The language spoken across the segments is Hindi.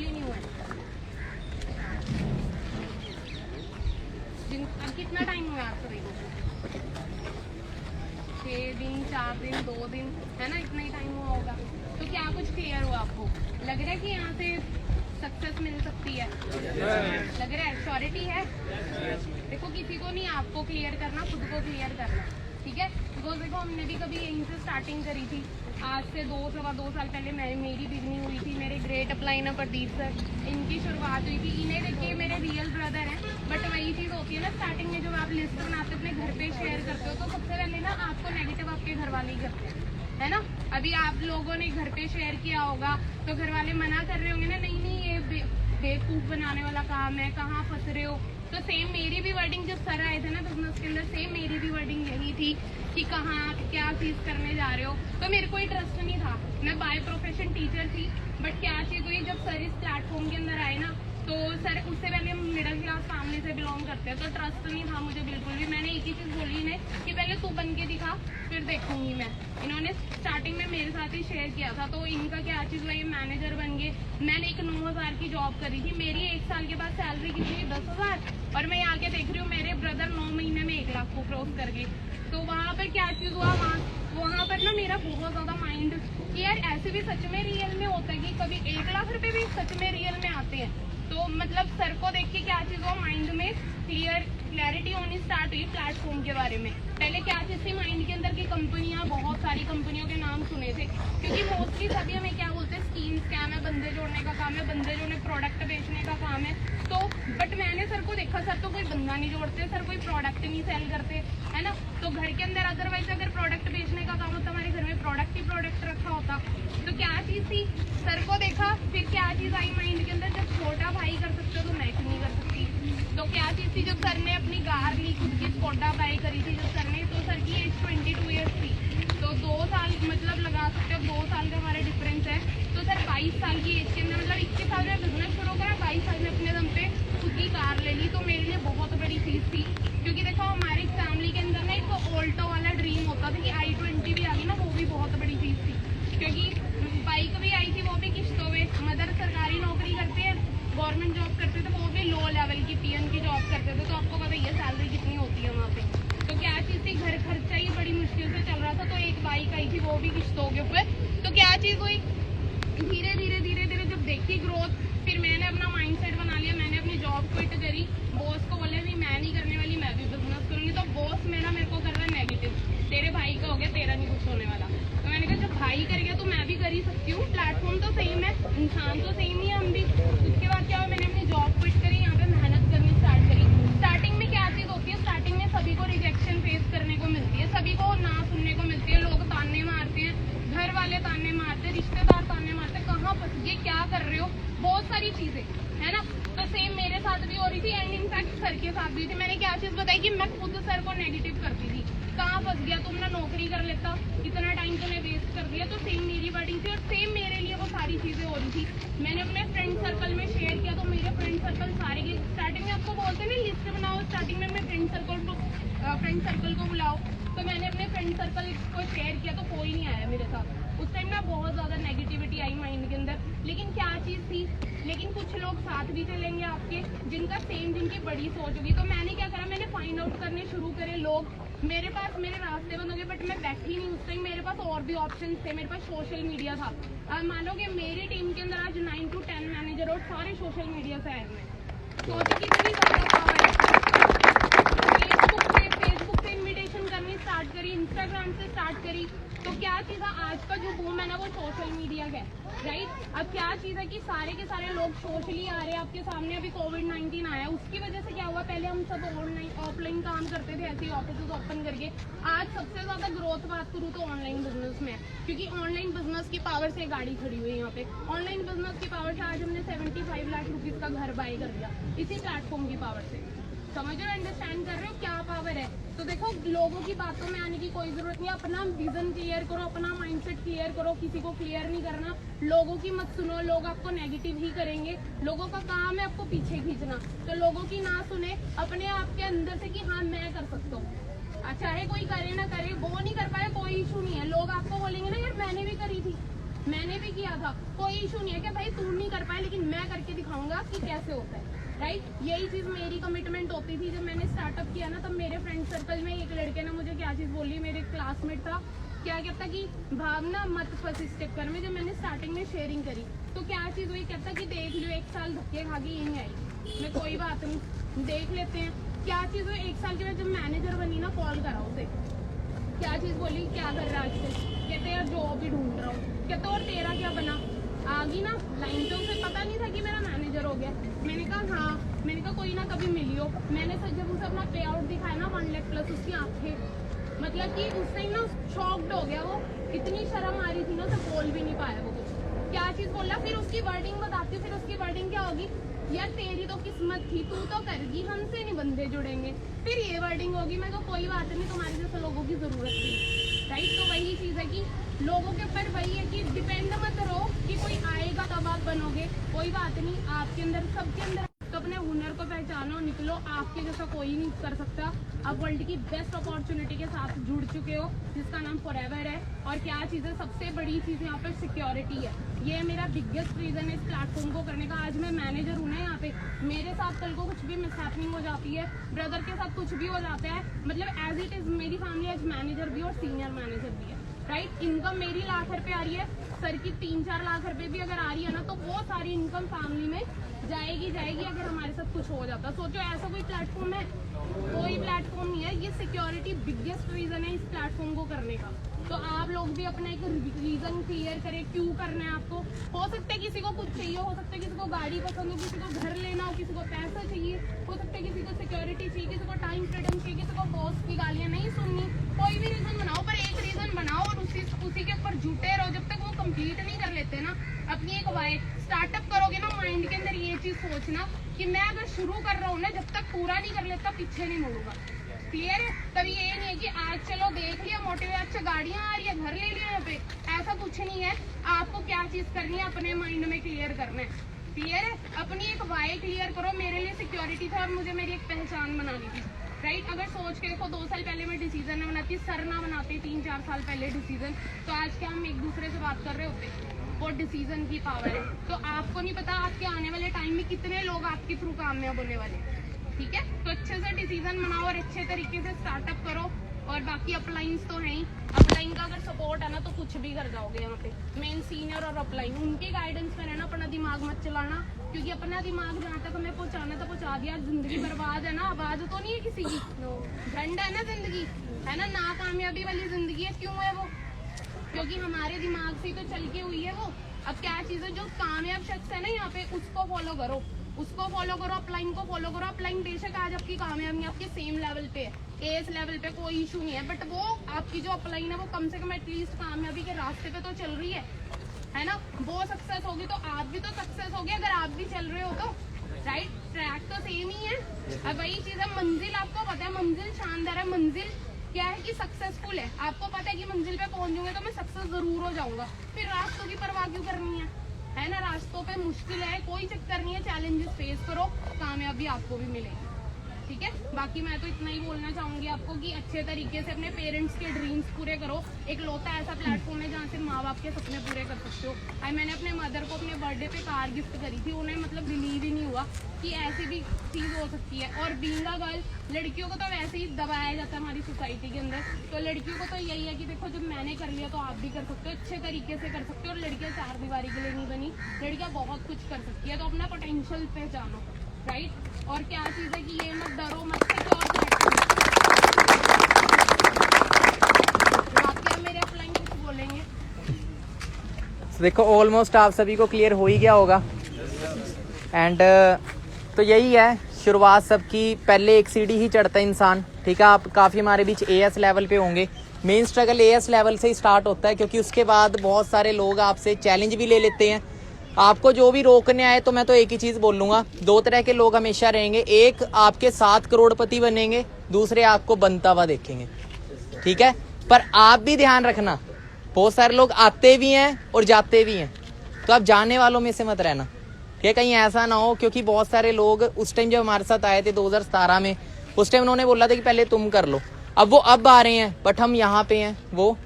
ही नहीं हुआ है। अब कितना टाइम हुआ आप सभी को? 6 दिन, 4 दिन, 2 दिन, है ना, इतना ही टाइम हुआ होगा। तो क्या कुछ क्लियर हुआ आपको? लग रहा है कि यहाँ से सक्सेस मिल सकती है? लग रहा है? श्योरिटी है? देखो किसी को नहीं, आपको क्लियर करना, खुद को क्लियर करना, ठीक है। बिकॉज देखो हमने भी कभी यहीं से स्टार्टिंग करी थी। आज से 2 साल पहले मेरी बिगनी हुई थी। मेरे ग्रेट अपलाइनर प्रदीप सर, इनकी शुरुआत हुई थी। इन्हें देखिए मेरे रियल ब्रदर हैं। बट वही चीज़ होती है ना, स्टार्टिंग में जब आप लिस्ट बनाते अपने घर पे शेयर करते हो तो सबसे पहले ना आपको नेगेटिव आपके घर वाले ही करते हैं, है ना। अभी आप लोगों ने घर पे शेयर किया होगा तो घर वाले मना कर रहे होंगे ना, नहीं नहीं ये बेवकूफ़ बनाने वाला काम है, कहाँ फंस रहे हो। तो सेम मेरी भी वर्डिंग जब सर आए थे ना बिजनेस के अंदर, सेम मेरी भी वर्डिंग यही थी कि कहाँ क्या चीज़ करने जा रहे हो। तो मेरे को ही ट्रस्ट नहीं था। मैं बाय प्रोफेशन टीचर थी, बट क्या चीज़ हुई जब सर इस प्लेटफॉर्म के अंदर आए ना, तो सर उससे पहले हम मिडिल क्लास फैमिली से बिलोंग करते हैं, तो ट्रस्ट नहीं था मुझे बिल्कुल भी। मैंने एक ही चीज़ बोली इन्हें कि पहले तू बन के दिखा फिर देखूंगी मैं। इन्होंने स्टार्टिंग में मेरे साथ ही शेयर किया था। तो इनका क्या चीज़ हुआ, ये मैनेजर बन गए। मैंने एक 9,000 की जॉब करी थी। मेरी 1 साल के बाद सैलरी कितनी, 10,000, और मैं यहाँ के देख रही हूँ मेरे ब्रदर 9 महीने में 1 लाख को क्रॉस कर गए। तो वहाँ पर क्या चीज़ हुआ, वहाँ पर ना मेरा बहुत ज़्यादा माइंड कि यार ऐसे भी सच में रियल में होता है कि कभी 1 लाख रुपए भी सच में रियल में आते हैं। तो मतलब सर को देख के क्या चीज़ हुआ, माइंड में क्लैरिटी होनी स्टार्ट हुई प्लेटफॉर्म के बारे में। पहले क्या चीज़ थी माइंड के अंदर की कंपनियां, बहुत सारी कंपनियों के नाम सुने थे, क्योंकि मोस्टली सभी हमें क्या बोलते हैं, स्कीम स्कैम है, बंदे जोड़ने का काम है, बंदे जोड़ने प्रोडक्ट बेचने का काम है। तो बट मैंने सर को देखा, सर तो कोई बंदा नहीं जोड़ते, सर कोई प्रोडक्ट नहीं सेल करते, है ना। तो घर के अंदर अदरवाइज अगर प्रोडक्ट बेचने का काम होता, हमारे घर में प्रोडक्ट ही प्रोडक्ट रखा होता। तो क्या चीज़ थी, सर को देखा, फिर क्या चीज़ आई माइंड के अंदर, जब छोटा भाई कर सकते हो तो मैं क्यों नहीं कर सकती। तो क्या चीज़ थी, जब सर ने अपनी कार ली, खुद की स्कोडा बाई करी थी जब सर ने, तो सर की एज 22 ईयर्स थी। तो 2 साल मतलब लगा सकते हो, 2 साल का हमारा डिफरेंस है। तो सर 22 साल की एज के अंदर, मतलब 21 साल में बिजनेस शुरू करा, 22 साल में अपने दम पे खुद की कार ले ली। तो मेरे लिए बहुत बड़ी चीज़ थी, क्योंकि देखो हमारी फैमिली के अंदर ना एक ऑल्टो वाला ड्रीम होता था कि i20 भी आ गई ना, वो भी बहुत बड़ी चीज़ थी। क्योंकि बाइक भी आई थी, वो भी किस्तों में। मदर सरकारी नौकरी करते हैं, गवर्नमेंट जॉब करते थे, वो भी लो लेवल की पीएन की जॉब करते थे। तो आपको पता ही है सैलरी कितनी होती है वहाँ पे। तो क्या चीज़ थी, घर खर्चा ही बड़ी मुश्किल से चल रहा था, तो एक बाइक आई थी, वो भी किस्तों के ऊपर। तो क्या चीज़ हुई, धीरे धीरे जब देखी ग्रोथ, फिर मैंने अपना माइंडसेट बना लिया। मैंने अपनी जॉब क्विट करी, बॉस को बोले भी मैं नहीं करने वाली, मैं भी बिजनेस करूँगी। तो बॉस मेरे को कर रहा है नेगेटिव, तेरे भाई का हो गया, तेरा नहीं कुछ होने वाला। तो मैंने कहा जब भाई कर गया तो मैं भी कर ही सकती हूँ, प्लेटफॉर्म तो सेम है, इंसान तो सेम ही है हम भी। उसके बाद क्या हुआ, मैंने अपनी जॉब क्विट करी, यहाँ पे मेहनत करनी स्टार्ट करी। स्टार्टिंग में क्या चीज़ होती है, स्टार्टिंग में सभी को रिजेक्शन फेस करने को मिलती है, सभी को ना सुनने को मिलती है, लोग ताने मारते हैं, घर वाले ताने मारते, रिश्तेदार ताने मारते, कहाँ फंस गए, क्या कर रहे हो, बहुत सारी चीज़ें, है ना। तो सेम मेरे साथ भी हो रही थी, एंड इनफैक्ट सर के साथ भी थी। मैंने क्या चीज़ बताई कि मैं खुद सर को नेगेटिव करती थी, कहाँ फंस गया, तुम ना नौकरी कर लेता, इतना टाइम तुमने वेस्ट कर दिया। तो सेम मेरी वर्डिंग थी, और सेम मेरे लिए वो सारी चीज़ें हो रही थी। मैंने अपने फ्रेंड सर्कल में शेयर किया, तो मेरे फ्रेंड सर्कल सारे की स्टार्टिंग में आपको बोलते हैं ना लिस्ट बनाओ, स्टार्टिंग में अपने फ्रेंड सर्कल को बुलाओ। तो मैंने अपने फ्रेंड सर्कल को शेयर किया, तो कोई नहीं आया मेरे साथ। उस टाइम ना बहुत ज़्यादा नेगेटिविटी आई माइंड के अंदर। लेकिन क्या चीज़ थी, लेकिन कुछ लोग साथ भी चलेंगे आपके, जिनका सेम, जिनकी बड़ी सोच होगी। तो मैंने क्या करा, मैंने फाइंड आउट करने शुरू करे लोग। मेरे पास मेरे रास्ते बंद हो गए, बट मैं बैठी नहीं उस टाइम, मेरे पास और भी ऑप्शन थे, मेरे पास सोशल मीडिया था। अब मानोगे मेरी टीम के अंदर आज 9 to 10 मैनेजर और सारे सोशल मीडिया से आए हुए हैं। सोच कितनी ज़्यादा पावर है। फेसबुक पे इन्विटेशन करनी स्टार्ट करी, इंस्टाग्राम से स्टार्ट करी। तो क्या चीज़ है, आज का जो बूम है ना वो सोशल मीडिया का है, राइट। अब क्या चीज़ है कि सारे के सारे लोग सोशली आ रहे हैं आपके सामने। अभी कोविड-19 आया, उसकी वजह से क्या हुआ, पहले हम सब ऑनलाइन ऑफलाइन काम करते थे, ऐसे ही ऑफिस ओपन करके। आज सबसे ज़्यादा ग्रोथ बात करूँ तो ऑनलाइन बिजनेस में है, क्योंकि ऑनलाइन बिजनेस की पावर से गाड़ी खड़ी हुई है यहाँ पे। ऑनलाइन बिजनेस की पावर से आज हमने 75 लाख रुपीज़ का घर बाय कर दिया, इसी प्लेटफॉर्म की पावर से। समझ रहे हो, अंडरस्टैंड कर रहे हो क्या पावर है। तो देखो लोगों की बातों में आने की कोई जरूरत नहीं, अपना विजन क्लियर करो, अपना माइंडसेट क्लियर करो, किसी को क्लियर नहीं करना। लोगों की मत सुनो, लोग आपको नेगेटिव ही करेंगे। लोगों का काम है आपको पीछे खींचना, तो लोगों की ना सुने, अपने आप के अंदर से कि हाँ मैं कर सकता हूँ। चाहे कोई करे ना करे, वो नहीं कर पाए कोई इशू नहीं है। लोग आपको बोलेंगे ना यार मैंने भी करी थी, मैंने भी किया था, कोई इशू नहीं है कि भाई तू नहीं कर पाए लेकिन मैं करके कि कैसे होता है, राइट। यही चीज मेरी कमिटमेंट होती थी जब मैंने स्टार्टअप किया ना, तब मेरे फ्रेंड सर्कल में एक लड़के ने मुझे क्या चीज बोली, मेरे क्लासमेट था, क्या कहता कि भावना मत फंस इस चक्कर में। जब मैंने स्टार्टिंग में शेयरिंग करी तो क्या चीज हुई, कहता कि देख लो 1 साल धक्के खा के यहीं आई, मैं कोई बात नहीं देख लेते हैं। क्या चीज हुई, 1 साल के बाद जब मैनेजर बनी ना, कॉल करा उसे, क्या चीज बोली, क्या कर रहा है आजकल, कहते यार जॉब ही ढूंढ रहा हूँ, कहते और तेरा क्या बना, आ गई ना लाइन। तो उसे पता नहीं था कि मेरा मैनेजर हो गया। मैंने कहा हाँ, मैंने कहा कोई ना कभी मिलियो। मैंने सर जब उसे अपना पे आउट दिखाया ना 1 लाख प्लस, उसकी आंखें मतलब कि उस टाइम ना शॉक्ड हो गया वो, इतनी शर्म आ रही थी ना, उसे बोल भी नहीं पाया वो कुछ, क्या चीज बोला। फिर उसकी वर्डिंग बताती हूँ, फिर उसकी वर्डिंग क्या होगी, यार तेरी तो किस्मत थी, तू तो करगी, हमसे नहीं बंदे जुड़ेंगे। फिर ये वर्डिंग होगी, मैं कहा कोई बात नहीं, तुम्हारे जैसे लोगों की जरूरत थी, राइट। तो वही चीज है कि लोगों के ऊपर वही है कि डिपेंड मत रहो कि कोई आएगा तब आप बनोगे, कोई बात नहीं, आपके अंदर सबके अंदर तो अपने हुनर को पहचानो, निकलो, आपके जैसा कोई नहीं कर सकता। आप वर्ल्ड की बेस्ट अपॉर्चुनिटी के साथ जुड़ चुके हो जिसका नाम फॉरएवर है। और क्या चीज़ है, सबसे बड़ी चीज़ यहाँ पे सिक्योरिटी है। ये मेरा बिगेस्ट रीज़न है इस प्लेटफॉर्म को करने का। आज मैं मैनेजर हूँ ना यहाँ पे, मेरे साथ कल को कुछ भी मिसहैपनिंग हो जाती है, ब्रदर के साथ कुछ भी हो जाता है, मतलब एज इट इज़ मेरी फैमिली आज मैनेजर भी और सीनियर मैनेजर भी है, राइट। इनकम मेरी लाख रुपए आ रही है, सर की 3-4 लाख रुपए भी अगर आ रही है ना, तो वो सारी इनकम फैमिली में जाएगी अगर हमारे साथ कुछ हो जाता। सोचो ऐसा कोई प्लेटफॉर्म है, कोई प्लेटफॉर्म नहीं है। ये सिक्योरिटी बिगेस्ट रीजन है इस प्लेटफॉर्म को करने का। तो आप लोग भी अपना एक रीजन क्लियर करें क्यों करना है आपको। हो सकता है किसी को कुछ चाहिए, हो सकता है किसी को गाड़ी पसंद हो, किसी को घर लेना हो, किसी को पैसा चाहिए, हो सकता है किसी को सिक्योरिटी चाहिए, किसी को टाइम फ्रीडम चाहिए, किसी को बॉस की गालियां नहीं सुननी। कोई भी रीजन बनाओ, पर एक रीजन बनाओ और उसी के ऊपर जुटे रहो जब तक वो कंप्लीट नहीं कर लेते ना अपनी एक वाई। स्टार्टअप करोगे ना, माइंड के अंदर ये चीज सोचना कि मैं अगर शुरू कर रहा हूँ ना, जब तक पूरा नहीं कर लेता पीछे नहीं मुड़ूंगा, क्लियर है। तभी ये नहीं है कि आज चलो देख लिया मोटिवेट, अच्छा गाड़ियां आ रही है, घर ले लिया यहाँ पे, ऐसा कुछ नहीं है। आपको क्या चीज करनी है अपने माइंड में क्लियर करना है, क्लियर है। अपनी एक वाई क्लियर करो। मेरे लिए सिक्योरिटी था और मुझे मेरी एक पहचान बनानी थी, राइट। अगर सोच के देखो 2 साल पहले मैं डिसीजन ना बनाती, सर ना बनाते 3-4 साल पहले डिसीजन, तो आज क्या हम एक दूसरे से बात कर रहे होते। वो डिसीजन की पावर है। तो आपको नहीं पता आपके आने वाले टाइम में कितने लोग आपके थ्रू कामयाब होने वाले, ठीक है। तो अच्छे से डिसीजन बनाओ और अच्छे तरीके से स्टार्टअप करो। और बाकी अपलाइंस तो हैं ही, अपलाइन का अगर सपोर्ट है ना तो कुछ भी कर जाओगे। यहाँ पे मेन सीनियर और अपलाइन, उनके गाइडेंस में रहना, अपना दिमाग मत चलाना, क्योंकि अपना दिमाग जहाँ तक हमें पहुँचाना था पहुँचा दिया। जिंदगी बर्बाद है ना, आवाज तो नहीं है किसी की, झंड है ना जिंदगी, है ना, नाकामयाबी वाली जिंदगी है। क्यों है वो, क्योंकि हमारे दिमाग से तो चल के हुई है वो। अब क्या चीज है, जो कामयाब शख्स है ना यहाँ पे, उसको फॉलो करो, उसको फॉलो करो, अपलाइन को फॉलो करो। अपलाइन बेशक आज आपकी कामयाबी आपके सेम लेवल पे है, एस लेवल पे, कोई इशू नहीं है, बट वो आपकी जो अपलाइन है वो कम से कम एटलीस्ट कामयाबी के रास्ते पे तो चल रही है ना। वो सक्सेस होगी तो आप भी तो सक्सेस होगे, अगर आप भी चल रहे हो तो, राइट। ट्रैक तो सेम ही है। अब वही चीज है, मंजिल आपको पता है, मंजिल शानदार है, मंजिल क्या है कि सक्सेसफुल है। आपको पता है कि मंजिल पे पहुंचूंगे तो मैं सक्सेस जरूर हो जाऊंगा, फिर रास्तों की परवाह क्यों करनी है ना। रास्तों पे मुश्किल है, कोई चक्कर नहीं है, चैलेंजेस फेस करो, कामयाबी आपको भी मिलेगी, ठीक है। बाकी मैं तो इतना ही बोलना चाहूंगी आपको कि अच्छे तरीके से अपने पेरेंट्स के ड्रीम्स पूरे करो। एक लौता ऐसा प्लेटफॉर्म है जहाँ से माँ बाप के सपने पूरे कर सकते हो। मैंने अपने मदर को अपने बर्थडे पे कार गिफ्ट करी थी, उन्हें मतलब बिलीव ही नहीं हुआ कि ऐसी भी चीज़ हो सकती है। और बीइंग अ गर्ल, लड़कियों को तो वैसे ही दबाया जाता है हमारी सोसाइटी के अंदर, तो लड़कियों को तो यही है कि देखो जब मैंने कर लिया तो आप भी कर सकते हो, अच्छे तरीके से कर सकते हो। और लड़कियाँ 4 दीवारी के लिए नहीं बनी, लड़कियाँ बहुत कुछ कर सकती है, तो अपना पोटेंशियल पहचानो, राइट। और क्या चीज़ है कि ये मत डरो मत से और आपके मेरे अपलाइन कुछ बोलेंगे। देखो ऑलमोस्ट आप सभी को क्लियर हो ही गया होगा। एंड तो यही है शुरुआत सबकी, पहले एक सीढ़ी ही चढ़ता है इंसान, ठीक है। आप काफ़ी हमारे बीच एएस लेवल पे होंगे। मेन स्ट्रगल एएस लेवल से ही स्टार्ट होता है, क्योंकि उसके बाद बहुत सारे लोग आपसे चैलेंज भी ले लेते हैं। आपको जो भी रोकने आए, तो मैं तो एक ही चीज़ बोल लूँगा, 2 तरह के लोग हमेशा रहेंगे। एक आपके 7 करोड़पति बनेंगे, दूसरे आपको बनता हुआ देखेंगे, ठीक है। पर आप भी ध्यान रखना, बहुत सारे लोग आते भी हैं और जाते भी हैं, तो आप जाने वालों में से मत रहना, कि कहीं ऐसा ना हो। क्योंकि बहुत सारे लोग उस टाइम जब हमारे साथ आए थे 2017 में, उस टाइम उन्होंने बोला था कि पहले तुम कर लो। अब वो अब आ रहे हैं, बट हम यहाँ पे हैं, वो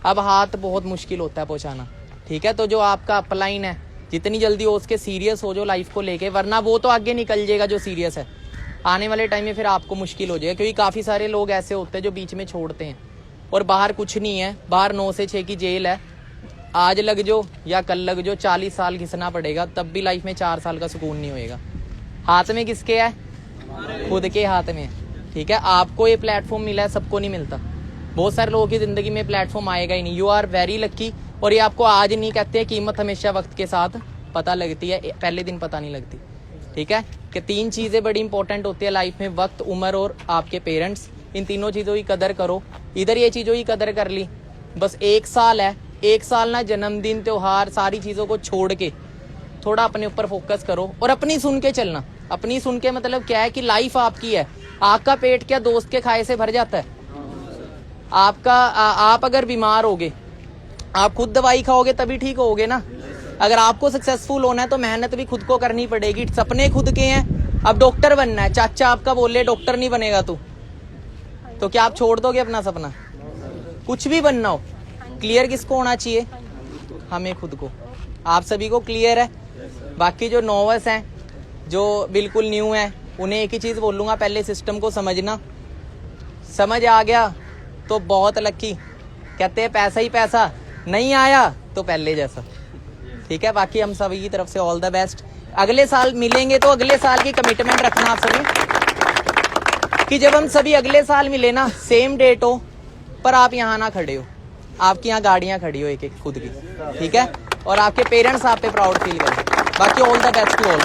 अब हाथ बहुत मुश्किल होता है पहुँचाना, ठीक है। तो जो आपका अपलाइन है जितनी जल्दी हो उसके सीरियस हो जो लाइफ को लेके, वरना वो तो आगे निकल जाएगा जो सीरियस है, आने वाले टाइम में फिर आपको मुश्किल हो जाएगा। क्योंकि काफ़ी सारे लोग ऐसे होते हैं जो बीच में छोड़ते हैं, और बाहर कुछ नहीं है, बाहर 9 से 6 की जेल है। आज लग जो या कल लग जो, 40 साल घिसना पड़ेगा, तब भी लाइफ में 4 साल का सुकून नहीं होएगा। हाथ में किसके है? खुद के हाथ में। ठीक है, आपको ये प्लेटफॉर्म मिला है, सबको नहीं मिलता। बहुत सारे लोगों की ज़िंदगी में प्लेटफॉर्म आएगा ही नहीं। You are very lucky. और ये आपको आज नहीं कहते हैं, कीमत हमेशा वक्त के साथ पता लगती है, पहले दिन पता नहीं लगती। ठीक है, कि 3 चीज़ें बड़ी इंपॉर्टेंट होती है लाइफ में, वक्त, उम्र और आपके पेरेंट्स। इन तीनों चीज़ों की कदर करो। इधर ये चीज़ों की कदर कर ली, बस 1 साल है, 1 साल ना जन्मदिन, त्योहार, सारी चीज़ों को छोड़ के थोड़ा अपने ऊपर फोकस करो और अपनी सुन के चलना। अपनी सुन के मतलब क्या है कि लाइफ आपकी है। आपका पेट क्या दोस्त के खाए से भर जाता है? आप अगर बीमार होगे, आप खुद दवाई खाओगे तभी ठीक होगे ना। अगर आपको सक्सेसफुल होना है तो मेहनत भी खुद को करनी पड़ेगी। सपने खुद के हैं। अब डॉक्टर बनना है, चाचा आपका बोले डॉक्टर नहीं बनेगा तू, तो क्या आप छोड़ दोगे अपना सपना? कुछ भी बनना हो, क्लियर किसको होना चाहिए? हमें खुद को। आप सभी को क्लियर है? बाकी जो नोवस हैं, जो बिल्कुल न्यू हैं, उन्हें एक ही चीज़ बोलूँगा, पहले सिस्टम को समझना। समझ आ गया तो बहुत लकी। कहते हैं पैसा ही पैसा, नहीं आया तो पहले जैसा। ठीक है, बाकी हम सभी की तरफ से ऑल द बेस्ट। अगले साल मिलेंगे तो अगले साल की कमिटमेंट रखना आप सभी, कि जब हम सभी अगले साल मिले ना, सेम डेट हो, पर आप यहाँ ना खड़े हो, आपकी यहाँ गाड़ियाँ खड़ी हो एक एक खुद की। ठीक है, और आपके पेरेंट्स आप पे प्राउड फील करें। बाकी all the best to all.